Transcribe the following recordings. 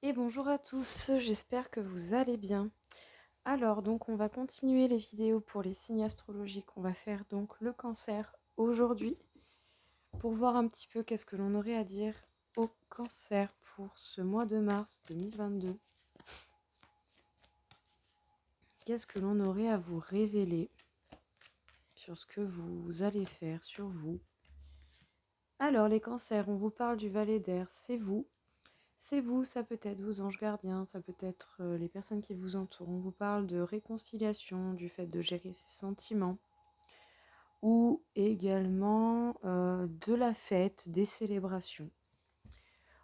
Et bonjour à tous, j'espère que vous allez bien. Alors, donc on va continuer les vidéos pour les signes astrologiques. On va faire donc le cancer aujourd'hui pour voir un petit peu qu'est-ce que l'on aurait à dire au cancer pour ce mois de mars 2022. Qu'est-ce que l'on aurait à vous révéler sur ce que vous allez faire, sur vous. Alors, les cancers, on vous parle du valet d'air, c'est vous. C'est vous, ça peut être vos anges gardiens, ça peut être les personnes qui vous entourent. On vous parle de réconciliation, du fait de gérer ses sentiments, ou également de la fête, des célébrations.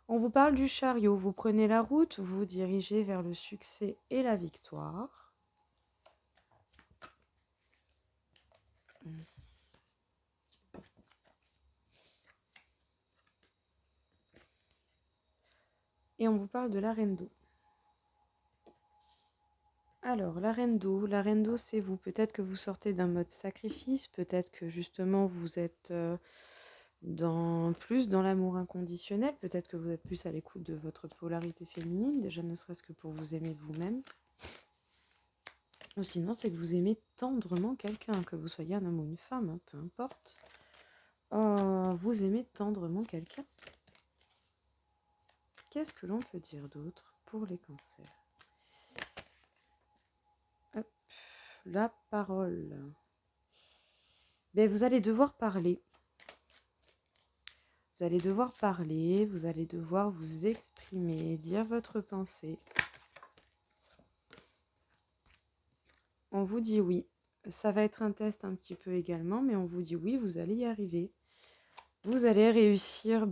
On vous parle du chariot, vous prenez la route, vous vous dirigez vers le succès et la victoire. Et on vous parle de la reine d'eau. Alors, la reine d'eau, c'est vous. Peut-être que vous sortez d'un mode sacrifice, peut-être que justement vous êtes plus dans l'amour inconditionnel, peut-être que vous êtes plus à l'écoute de votre polarité féminine, déjà ne serait-ce que pour vous aimer vous-même. Ou sinon, c'est que vous aimez tendrement quelqu'un, que vous soyez un homme ou une femme, hein, peu importe. Vous aimez tendrement quelqu'un. Qu'est-ce que l'on peut dire d'autre pour les cancers? Hop, la parole. Ben, vous allez devoir parler. Vous allez devoir parler, vous allez devoir vous exprimer, dire votre pensée. On vous dit oui. Ça va être un test un petit peu également, mais on vous dit oui, vous allez y arriver. Vous allez réussir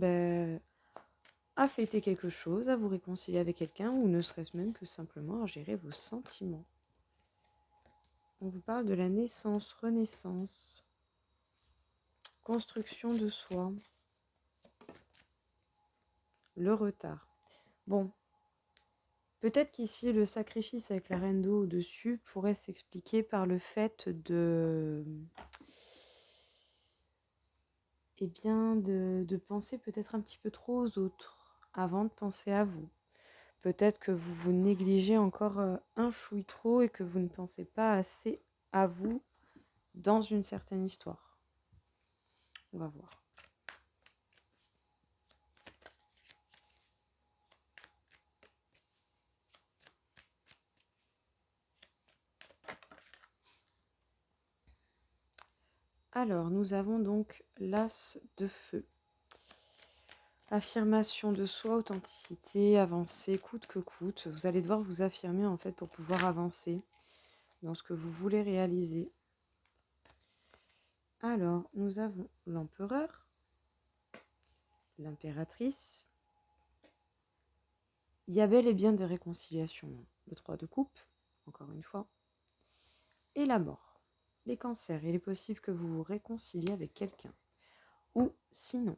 à fêter quelque chose, à vous réconcilier avec quelqu'un, ou ne serait-ce même que simplement à gérer vos sentiments. On vous parle de la naissance, renaissance, construction de soi, le retard. Bon, peut-être qu'ici, le sacrifice avec la reine d'eau au-dessus pourrait s'expliquer par le fait de penser peut-être un petit peu trop aux autres avant de penser à vous. Peut-être que vous vous négligez encore un chouï trop et que vous ne pensez pas assez à vous dans une certaine histoire. On va voir. Alors, nous avons donc l'as de feu. Affirmation de soi, authenticité, avancer coûte que coûte. Vous allez devoir vous affirmer en fait pour pouvoir avancer dans ce que vous voulez réaliser. Alors, nous avons l'empereur, l'impératrice. Il y a bel et bien des réconciliations. Le 3 de coupe, encore une fois. Et la mort. Les cancers, il est possible que vous vous réconciliez avec quelqu'un. Ou sinon,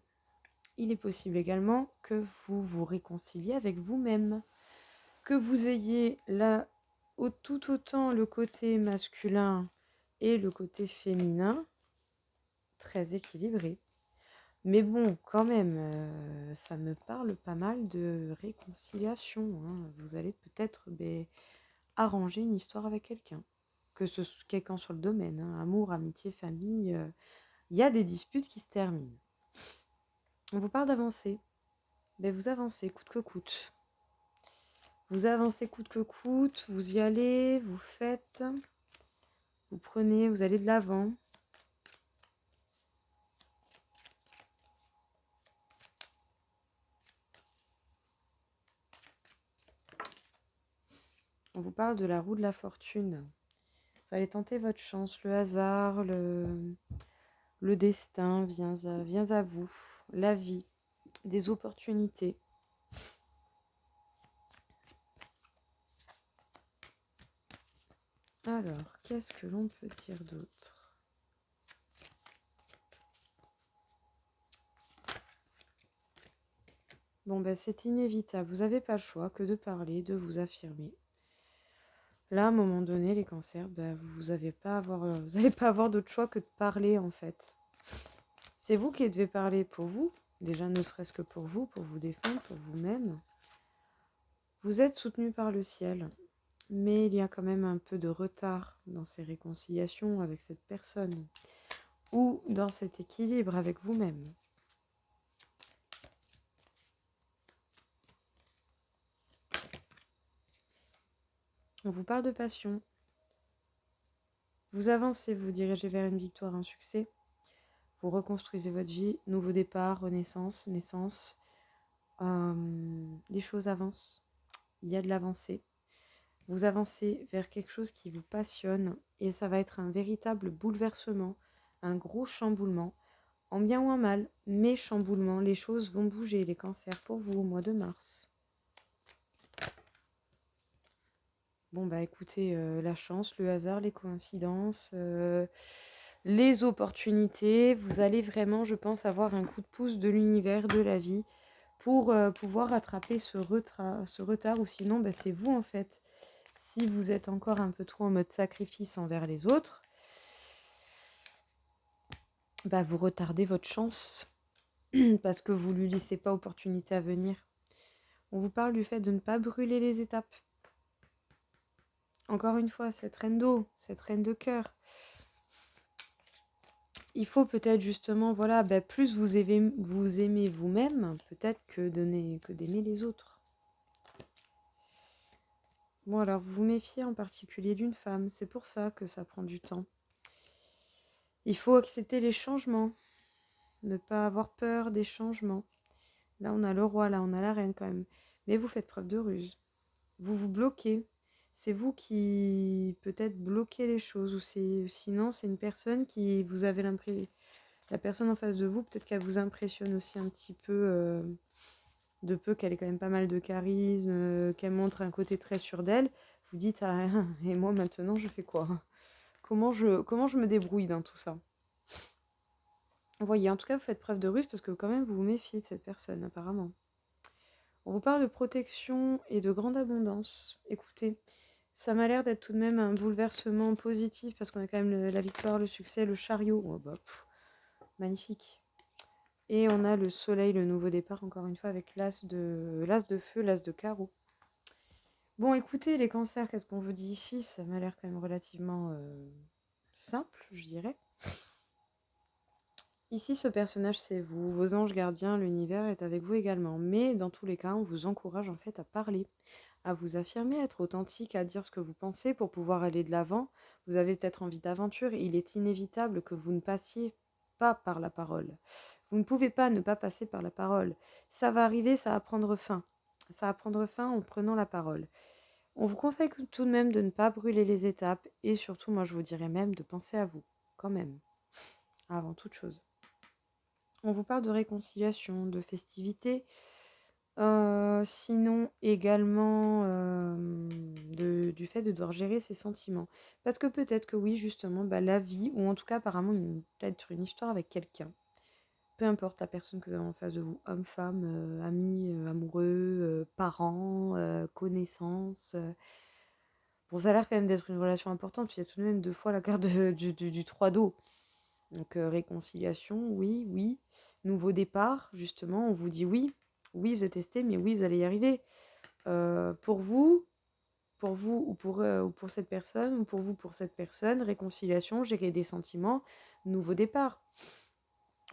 il est possible également que vous vous réconciliez avec vous-même. Que vous ayez là tout autant le côté masculin et le côté féminin très équilibré. Mais bon, quand même, ça me parle pas mal de réconciliation. Hein. Vous allez peut-être arranger une histoire avec quelqu'un. Que ce soit quelqu'un sur le domaine, hein, amour, amitié, famille. Il y a des disputes qui se terminent. On vous parle d'avancer. Ben, vous avancez coûte que coûte. Vous avancez coûte que coûte, vous y allez, vous faites, vous prenez, vous allez de l'avant. On vous parle de la roue de la fortune. Vous allez tenter votre chance, le hasard, le destin vient à vous, la vie, des opportunités. Alors, qu'est-ce que l'on peut dire d'autre? Bon, ben c'est inévitable. Vous n'avez pas le choix que de parler, de vous affirmer. Là, à un moment donné, les cancers, vous n'allez pas avoir d'autre choix que de parler, en fait. C'est vous qui devez parler pour vous, déjà ne serait-ce que pour vous défendre, pour vous-même. Vous êtes soutenu par le ciel, mais il y a quand même un peu de retard dans ces réconciliations avec cette personne ou dans cet équilibre avec vous-même. On vous parle de passion. Vous avancez, vous dirigez vers une victoire, un succès. Vous reconstruisez votre vie, nouveau départ, renaissance, naissance. Les choses avancent. Il y a de l'avancée. Vous avancez vers quelque chose qui vous passionne et ça va être un véritable bouleversement, un gros chamboulement, en bien ou en mal, mais chamboulement. Les choses vont bouger, les cancers pour vous au mois de mars. Bon bah écoutez, la chance, le hasard, les coïncidences, les opportunités, vous allez vraiment, je pense, avoir un coup de pouce de l'univers, de la vie, pour pouvoir rattraper ce retard, ou sinon bah, c'est vous en fait. Si vous êtes encore un peu trop en mode sacrifice envers les autres, bah vous retardez votre chance parce que vous ne lui laissez pas opportunité à venir. On vous parle du fait de ne pas brûler les étapes. Encore une fois, cette reine d'eau, cette reine de cœur. Il faut peut-être justement, voilà, plus vous aimez vous-même, peut-être que d'aimer les autres. Bon, alors vous vous méfiez en particulier d'une femme, c'est pour ça que ça prend du temps. Il faut accepter les changements, ne pas avoir peur des changements. Là, on a le roi, là, on a la reine quand même. Mais vous faites preuve de ruse. Vous vous bloquez. C'est vous qui peut-être bloquez les choses. Ou sinon, c'est une personne qui vous avez l'impression. La personne en face de vous, peut-être qu'elle vous impressionne aussi un petit peu, de peu qu'elle ait quand même pas mal de charisme, qu'elle montre un côté très sûr d'elle. Vous dites, ah, et moi maintenant, je fais quoi? Comment je me débrouille dans tout ça? Vous voyez, en tout cas, vous faites preuve de ruse parce que quand même, vous vous méfiez de cette personne, apparemment. On vous parle de protection et de grande abondance. Écoutez, ça m'a l'air d'être tout de même un bouleversement positif parce qu'on a quand même la victoire, le succès, le chariot. Oh bah, magnifique. Et on a le soleil, le nouveau départ, encore une fois, avec l'as de feu, l'as de carreau. Bon, écoutez, les cancers, qu'est-ce qu'on vous dit ici? Ça m'a l'air quand même relativement simple, je dirais. Ici, ce personnage, c'est vous. Vos anges gardiens, l'univers est avec vous également. Mais dans tous les cas, on vous encourage en fait à parler, à vous affirmer, à être authentique, à dire ce que vous pensez pour pouvoir aller de l'avant. Vous avez peut-être envie d'aventure. Il est inévitable que vous ne passiez pas par la parole. Vous ne pouvez pas ne pas passer par la parole. Ça va arriver, ça va prendre fin. Ça va prendre fin en prenant la parole. On vous conseille tout de même de ne pas brûler les étapes et surtout, moi je vous dirais même de penser à vous, quand même, avant toute chose. On vous parle de réconciliation, de festivité, sinon également du fait de devoir gérer ses sentiments. Parce que peut-être que oui, justement, la vie, ou en tout cas apparemment peut-être une histoire avec quelqu'un, peu importe la personne que vous avez en face de vous, homme, femme, ami, amoureux, parents, connaissances. Bon, ça a l'air quand même d'être une relation importante, puis il y a tout de même 2 fois la carte du 3 d'eau. Donc réconciliation, oui, oui. Nouveau départ, justement, on vous dit oui. Oui, vous êtes testé, mais oui, vous allez y arriver. Pour vous ou pour cette personne, ou pour vous, pour cette personne, réconciliation, gérer des sentiments, nouveau départ.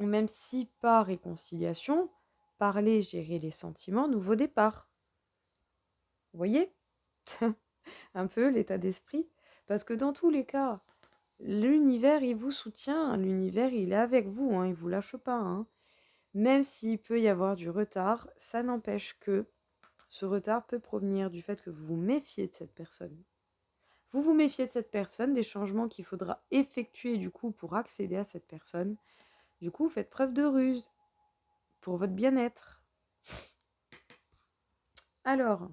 Ou même si pas réconciliation, parler, gérer les sentiments, nouveau départ. Vous voyez un peu l'état d'esprit? Parce que dans tous les cas, l'univers, il vous soutient, l'univers, il est avec vous, hein, il vous lâche pas, hein. Même s'il peut y avoir du retard, ça n'empêche que ce retard peut provenir du fait que vous vous méfiez de cette personne. Vous vous méfiez de cette personne, des changements qu'il faudra effectuer du coup pour accéder à cette personne. Du coup, faites preuve de ruse pour votre bien-être. Alors,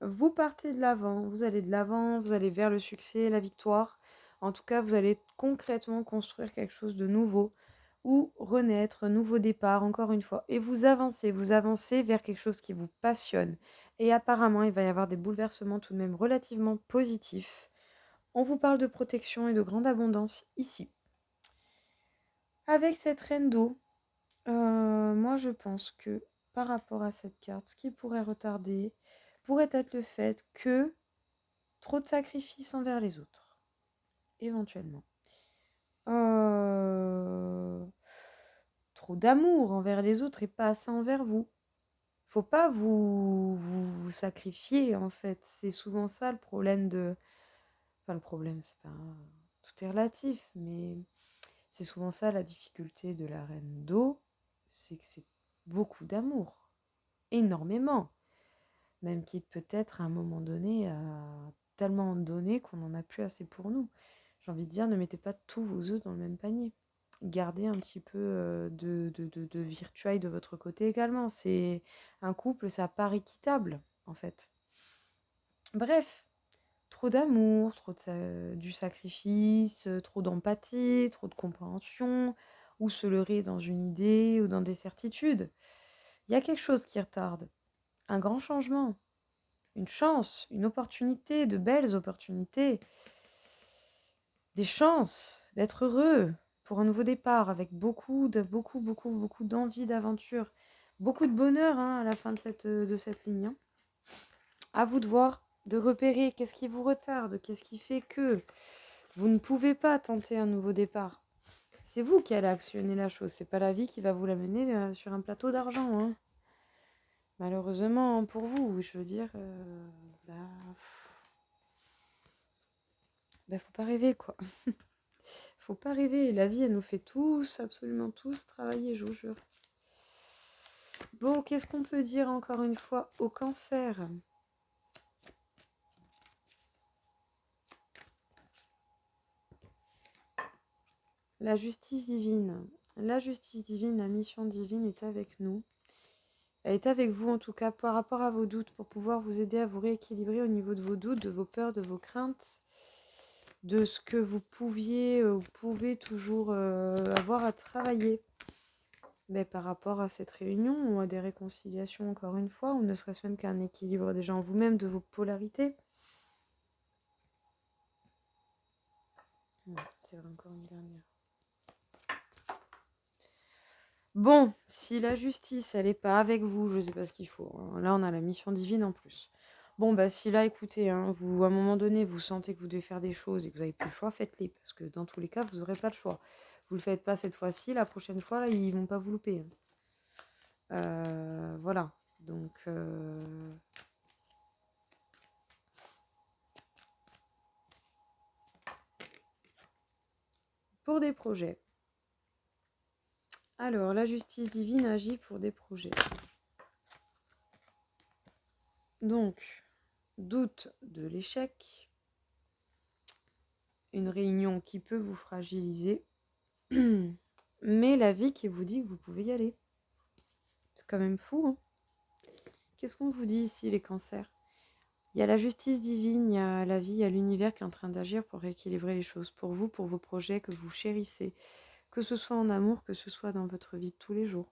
vous partez de l'avant, vous allez de l'avant, vous allez vers le succès, la victoire. En tout cas, vous allez concrètement construire quelque chose de nouveau ou renaître, nouveau départ, encore une fois. Et vous avancez vers quelque chose qui vous passionne. Et apparemment, il va y avoir des bouleversements tout de même relativement positifs. On vous parle de protection et de grande abondance ici. Avec cette reine d'eau, moi je pense que par rapport à cette carte, ce qui pourrait retarder, pourrait être le fait que trop de sacrifices envers les autres, éventuellement. Trop d'amour envers les autres et pas assez envers vous. Faut pas vous sacrifier, en fait. C'est souvent ça le problème de... Enfin, le problème, c'est pas... Tout est relatif, mais c'est souvent ça la difficulté de la reine d'eau, c'est que c'est beaucoup d'amour. Énormément. Même quitte peut-être à un moment donné à tellement donner qu'on n'en a plus assez pour nous. J'ai envie de dire, ne mettez pas tous vos œufs dans le même panier. Gardez un petit peu de virtuailles de votre côté également. C'est un couple, c'est à part équitable, en fait. Bref, trop d'amour, du sacrifice, trop d'empathie, trop de compréhension, ou se leurrer dans une idée ou dans des certitudes. Il y a quelque chose qui retarde. Un grand changement, une chance, une opportunité, de belles opportunités, des chances d'être heureux pour un nouveau départ avec beaucoup d'envie, d'aventure, beaucoup de bonheur à la fin de cette ligne. À vous de voir, de repérer qu'est-ce qui vous retarde, qu'est-ce qui fait que vous ne pouvez pas tenter un nouveau départ. C'est vous qui allez actionner la chose, c'est pas la vie qui va vous l'amener sur un plateau d'argent. Malheureusement pour vous, je veux dire, faut pas rêver quoi. Faut pas rêver, la vie elle nous fait tous, absolument tous travailler, je vous jure. Bon, qu'est-ce qu'on peut dire encore une fois au Cancer ? La justice divine. La justice divine, la mission divine est avec nous. Elle est avec vous en tout cas par rapport à vos doutes pour pouvoir vous aider à vous rééquilibrer au niveau de vos doutes, de vos peurs, de vos craintes, de ce que vous pouvez toujours avoir à travailler. Mais par rapport à cette réunion ou à des réconciliations encore une fois, ou ne serait-ce même qu'un équilibre déjà en vous-même de vos polarités. C'est vrai, encore une dernière. Bon, si la justice, elle n'est pas avec vous, je ne sais pas ce qu'il faut. Là, on a la mission divine en plus. Bon, si là, écoutez, vous, à un moment donné, vous sentez que vous devez faire des choses et que vous n'avez plus le choix, faites-les. Parce que dans tous les cas, vous n'aurez pas le choix. Vous ne le faites pas cette fois-ci, la prochaine fois, là, ils ne vont pas vous louper. Voilà. Donc... Pour des projets. Alors, la justice divine agit pour des projets. Donc, doute de l'échec, une réunion qui peut vous fragiliser, mais la vie qui vous dit que vous pouvez y aller. C'est quand même fou, Qu'est-ce qu'on vous dit ici, les cancers ? Il y a la justice divine, il y a la vie, il y a l'univers qui est en train d'agir pour rééquilibrer les choses, pour vous, pour vos projets que vous chérissez, que ce soit en amour, que ce soit dans votre vie de tous les jours.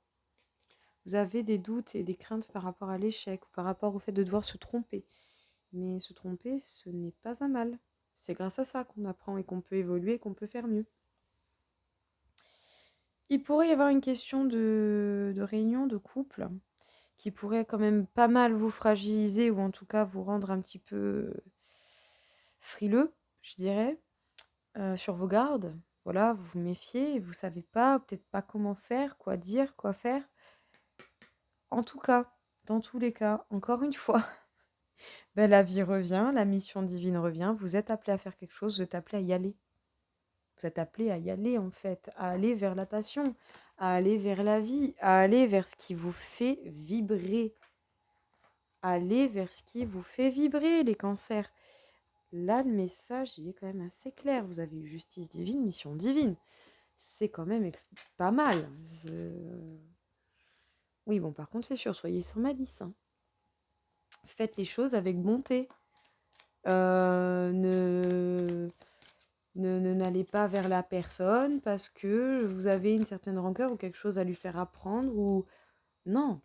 Vous avez des doutes et des craintes par rapport à l'échec ou par rapport au fait de devoir se tromper. Mais se tromper, ce n'est pas un mal. C'est grâce à ça qu'on apprend et qu'on peut évoluer, qu'on peut faire mieux. Il pourrait y avoir une question de réunion de couple qui pourrait quand même pas mal vous fragiliser ou en tout cas vous rendre un petit peu frileux, je dirais, sur vos gardes. Voilà, vous vous méfiez, vous ne savez pas, peut-être pas comment faire, quoi dire, quoi faire. En tout cas, dans tous les cas, encore une fois, la vie revient, la mission divine revient, vous êtes appelé à faire quelque chose, vous êtes appelé à y aller. Vous êtes appelé à y aller en fait, à aller vers la passion, à aller vers la vie, à aller vers ce qui vous fait vibrer. Aller vers ce qui vous fait vibrer, les cancers. Là, le message, il est quand même assez clair. Vous avez eu justice divine, mission divine. C'est quand même pas mal. Oui, bon, par contre, c'est sûr, soyez sans malice. Faites les choses avec bonté. N'allez pas vers la personne parce que vous avez une certaine rancœur ou quelque chose à lui faire apprendre ou... Non,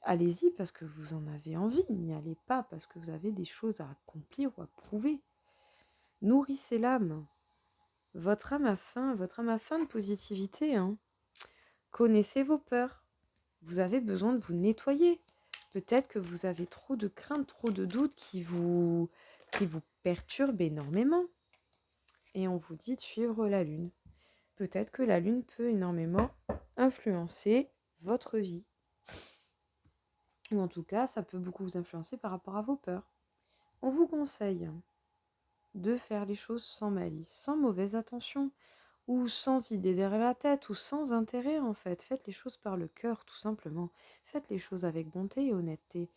allez-y parce que vous en avez envie. N'y allez pas parce que vous avez des choses à accomplir ou à prouver. Nourrissez l'âme. Votre âme a faim de positivité. Connaissez vos peurs. Vous avez besoin de vous nettoyer, Peut-être que vous avez trop de craintes, trop de doutes qui vous perturbent énormément. Et on vous dit de suivre la lune. Peut-être que la lune peut énormément influencer votre vie. Ou en tout cas, ça peut beaucoup vous influencer par rapport à vos peurs. On vous conseille de faire les choses sans malice, sans mauvaise intention, ou sans idée derrière la tête, ou sans intérêt en fait. Faites les choses par le cœur, tout simplement. Faites les choses avec bonté et honnêteté.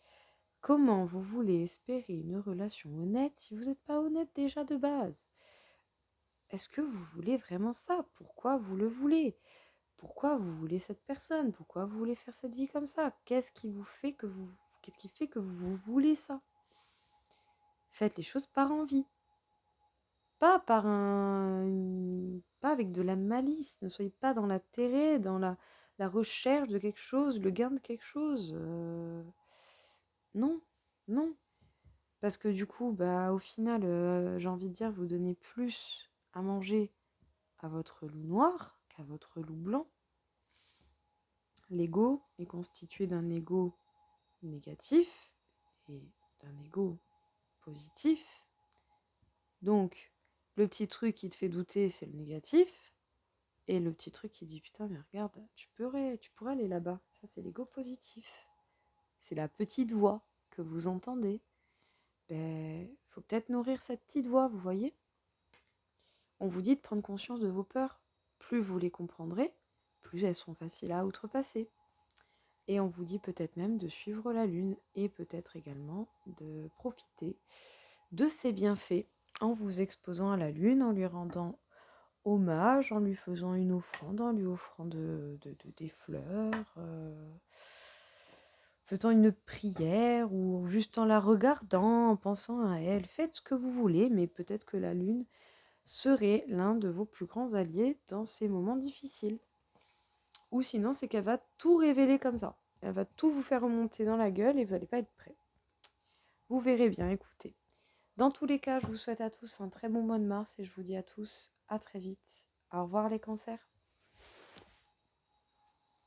Comment vous voulez espérer une relation honnête si vous n'êtes pas honnête déjà de base? Est-ce que vous voulez vraiment ça? Pourquoi vous le voulez? Pourquoi vous voulez cette personne? Pourquoi vous voulez faire cette vie comme ça? Qu'est-ce qui fait que vous voulez ça? Faites les choses par envie. Pas avec de la malice. Ne soyez pas dans l'intérêt, dans la recherche de quelque chose, le gain de quelque chose. Non, non. Parce que du coup, au final, j'ai envie de dire, vous donnez plus à manger à votre loup noir qu'à votre loup blanc. L'ego est constitué d'un ego négatif et d'un ego positif. Donc, le petit truc qui te fait douter, c'est le négatif. Et le petit truc qui dit, putain, mais regarde, tu pourrais aller là-bas. Ça, c'est l'ego positif. C'est la petite voix que vous entendez. Faut peut-être nourrir cette petite voix, vous voyez? On vous dit de prendre conscience de vos peurs. Plus vous les comprendrez, plus elles seront faciles à outrepasser. Et on vous dit peut-être même de suivre la lune et peut-être également de profiter de ses bienfaits en vous exposant à la lune, en lui rendant hommage, en lui faisant une offrande, en lui offrant des fleurs, faisant une prière ou juste en la regardant, en pensant à elle. Faites ce que vous voulez, mais peut-être que la lune serait l'un de vos plus grands alliés dans ces moments difficiles. Ou sinon, c'est qu'elle va tout révéler comme ça. Elle va tout vous faire remonter dans la gueule et vous n'allez pas être prêts. Vous verrez bien, écoutez. Dans tous les cas, je vous souhaite à tous un très bon mois de mars et je vous dis à tous à très vite. Au revoir les cancers.